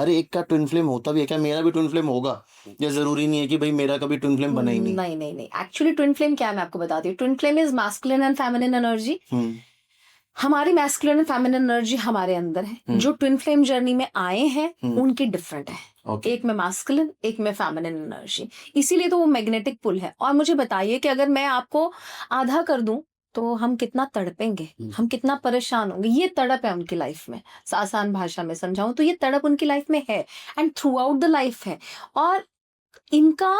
हर एक का twin flame होता भी है क्या? मेरा भी ट्विन फ्लेम होगा या जरूरी नहीं है कि भाई मेरा कभी ट्विन फ्लेम बना ही नहीं? नहीं नहीं नहीं, एक्चुअली ट्विन फ्लेम क्या है मैं आपको बताती हूँ। Twin flame is masculine and feminine energy. Hmm. हमारी मैस्कुलिन एंड फेमिनिन एनर्जी हमारे अंदर है। जो ट्विन फ्लेम जर्नी में आए हैं उनकी डिफरेंट है। ओके। एक में मास्कुलिन, एक में फेमिनिन एनर्जी, इसीलिए तो वो मैग्नेटिक पुल है। और मुझे बताइए कि अगर मैं आपको आधा कर दूं तो हम कितना तड़पेंगे, हम कितना परेशान होंगे। ये तड़प है उनकी लाइफ में। आसान भाषा में समझाऊं तो ये तड़प उनकी लाइफ में है and through out the life है। और इनका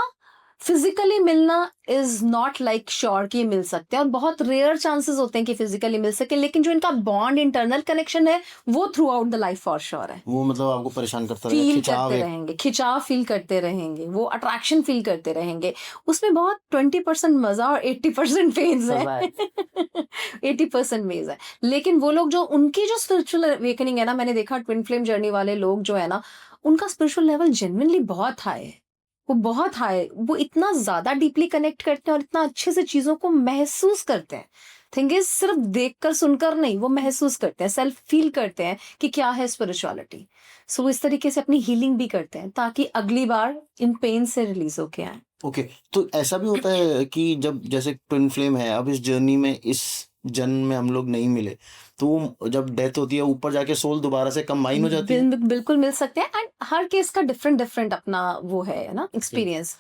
फिजिकली मिलना इज नॉट लाइक श्योर कि ये मिल सकते हैं, और बहुत रेयर चांसेस होते हैं कि फिजिकली मिल सके, लेकिन जो इनका बॉन्ड, इंटरनल कनेक्शन है वो through out the life for sure है। वो मतलब आपको परेशान करता रहेगा, फील खिंचाव करते एक। रहेंगे, खिंचाव फील करते रहेंगे, वो अट्रैक्शन फील करते रहेंगे। उसमें बहुत 20% मजा और 80% फेज है। 80% मेज है। लेकिन वो लोग जो, उनकी जो स्पिरिचुअल अवेकनिंग है ना, मैंने देखा ट्विन फ्लेम जर्नी वाले लोग जो है ना, उनका स्पिरिचुअल लेवल जेन्युइनली बहुत हाई है। वो बहुत हाई, वो इतना ज्यादा डीपली कनेक्ट करते हैं और इतना अच्छे से चीजों को महसूस करते हैं। थिंग इज, सिर्फ देखकर सुनकर नहीं, वो महसूस करते हैं, सेल्फ फील करते हैं कि क्या है स्पिरिचुअलिटी। सो इस तरीके से अपनी हीलिंग भी करते हैं ताकि अगली बार इन पेन से रिलीज होके आए। ओके। तो ऐसा भी होता है कि जब जैसे ट्विन फ्लेम है, अब इस जर्नी में, इस जन्म में हम लोग नहीं मिले, तो जब डेथ होती है ऊपर जाके सोल दोबारा से कंबाइन हो जाती है? बिल्कुल मिल सकते हैं। एंड हर केस का डिफरेंट डिफरेंट अपना वो है ना एक्सपीरियंस।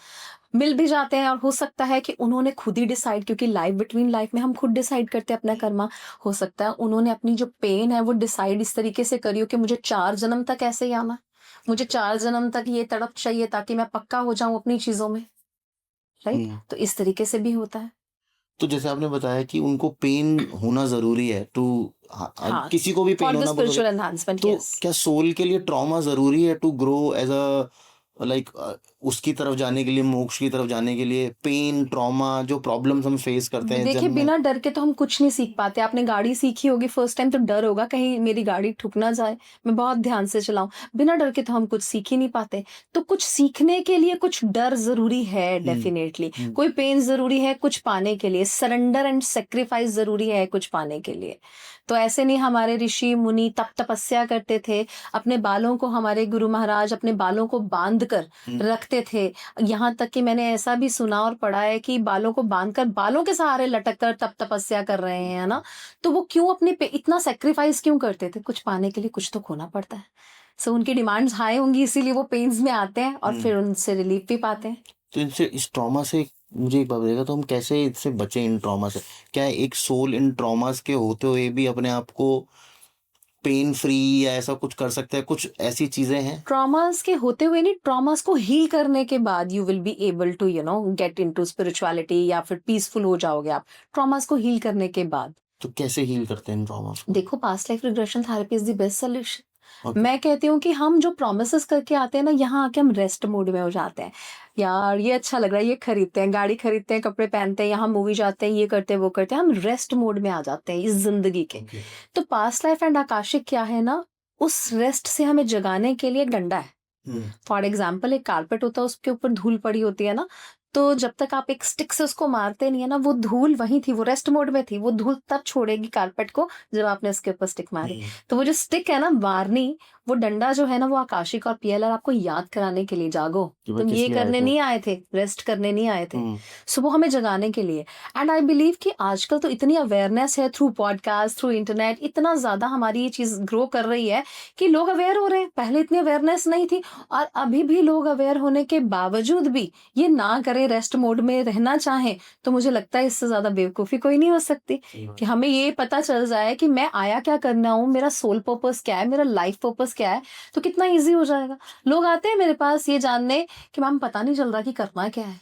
मिल भी जाते हैं और हो सकता है कि उन्होंने खुद ही डिसाइड, क्योंकि लाइफ बिटवीन लाइफ में हम खुद डिसाइड करते हैं अपना कर्मा। हो सकता है उन्होंने अपनी जो पेन है वो डिसाइड इस तरीके से करी हो कि मुझे 4 जन्म तक ऐसे ही आना, मुझे 4 जन्म तक ये तड़प चाहिए ताकि मैं पक्का हो जाऊं अपनी चीजों में। राइट। तो इस तरीके से भी होता है। तो जैसे आपने बताया कि उनको पेन होना जरूरी है टू, हाँ, किसी को भी पेन फॉर द होना बहुत स्पिरिचुअल जरूरी। एनहांसमेंट, तो यस। क्या सोल के लिए ट्रॉमा जरूरी है to grow as a, like उसकी तरफ जाने के लिए, मोक्ष की तरफ जाने के लिए? पेन, ट्रॉमा, जो प्रॉब्लम्स हम फेस करते हैं इस देखिए, जन्म में। बिना डर के तो हम कुछ नहीं सीख पाते। आपने गाड़ी सीखी होगी फर्स्ट टाइम तो डर होगा कहीं मेरी गाड़ी ठुक ना जाए, मैं बहुत ध्यान से चलाऊं। बिना डर के तो हम कुछ सीख ही नहीं पाते। तो कुछ सीखने के लिए कुछ डर जरूरी है डेफिनेटली। कोई पेन जरूरी है कुछ पाने के लिए, सरेंडर एंड सेक्रीफाइस जरूरी है कुछ पाने के लिए। तो ऐसे नहीं हमारे ऋषि मुनि तप तपस्या करते थे, अपने बालों को, हमारे गुरु महाराज अपने बालों को बांध कर रखते थे। यहाँ तक कि मैंने ऐसा भी सुना और पढ़ा है कि बालों को बांधकर, बालों के सहारे लटक कर तप तपस्या कर रहे हैं, है ना। तो वो क्यों अपने पे इतना सेक्रीफाइस क्यों करते थे? कुछ पाने के लिए कुछ तो खोना पड़ता है। सो उनकी डिमांड्स हाई होंगी, इसीलिए वो पेन्स में आते हैं और फिर उनसे रिलीफ भी पाते हैं। तो इनसे, इस ट्रॉमा से मुझे एक बात बताइएगा, तो हम कैसे इससे बचें इन ट्रॉमा से? क्या एक सोल इन ट्रॉमास के होते हुए भी अपने आप को पेन फ्री या ऐसा कुछ कर सकता है? कुछ ऐसी चीजें हैं? ट्रॉमास के होते हुए नहीं, ट्रॉमास को हील करने के बाद you will be able to get into spirituality, या फिर पीसफुल हो जाओगे आप ट्रॉमास को हील करने के बाद। तो कैसे हील करते हैं इन ट्रॉमास को? देखो, past life regression therapy is the best solution. Okay. मैं कहती हूँ कि हम जो प्रोमिसेस करके आते हैं ना, यहाँ आके हम रेस्ट मोड में हो जाते हैं। यार ये अच्छा लग रहा है, ये खरीदते हैं, गाड़ी खरीदते हैं, कपड़े पहनते हैं, यहाँ मूवी जाते हैं, ये करते हैं, वो करते हैं, हम रेस्ट मोड में आ जाते हैं इस जिंदगी के। Okay. तो पास्ट लाइफ एंड आकाशिक क्या है ना, उस रेस्ट से हमें जगाने के लिए एक डंडा है। फॉर एग्जाम्पल, एक कारपेट होता है, उसके ऊपर धूल पड़ी होती है ना, तो जब तक आप एक स्टिक से उसको मारते नहीं है ना, वो धूल वहीं थी, वो रेस्ट मोड में थी, वो धूल तब छोड़ेगी कारपेट को जब आपने उसके ऊपर स्टिक मारी। तो वो जो स्टिक है ना मारनी, वो डंडा जो है ना, वो आकाशिक और पीएलआर आपको याद कराने के लिए, जागो तुम ये करने नहीं आए थे, रेस्ट करने नहीं आए थे। सो वो हमें जगाने के लिए। एंड आई बिलीव कि आजकल तो इतनी अवेयरनेस है थ्रू पॉडकास्ट, थ्रू इंटरनेट, इतना ज्यादा हमारी ये चीज ग्रो कर रही है कि लोग अवेयर हो रहे हैं। पहले इतनी अवेयरनेस नहीं थी, और अभी भी लोग अवेयर होने के बावजूद भी ये ना करें, रेस्ट मोड में रहना चाहें, तो मुझे लगता है इससे ज्यादा बेवकूफी कोई नहीं हो सकती। कि हमें ये पता चल जाए कि मैं आया क्या करना हूँ, मेरा सोल पर्पस क्या है, मेरा लाइफ पर्पस क्या है, तो कितना इजी हो जाएगा। लोग आते हैं मेरे पास ये जानने कि मैम पता नहीं चल रहा कि करना क्या है।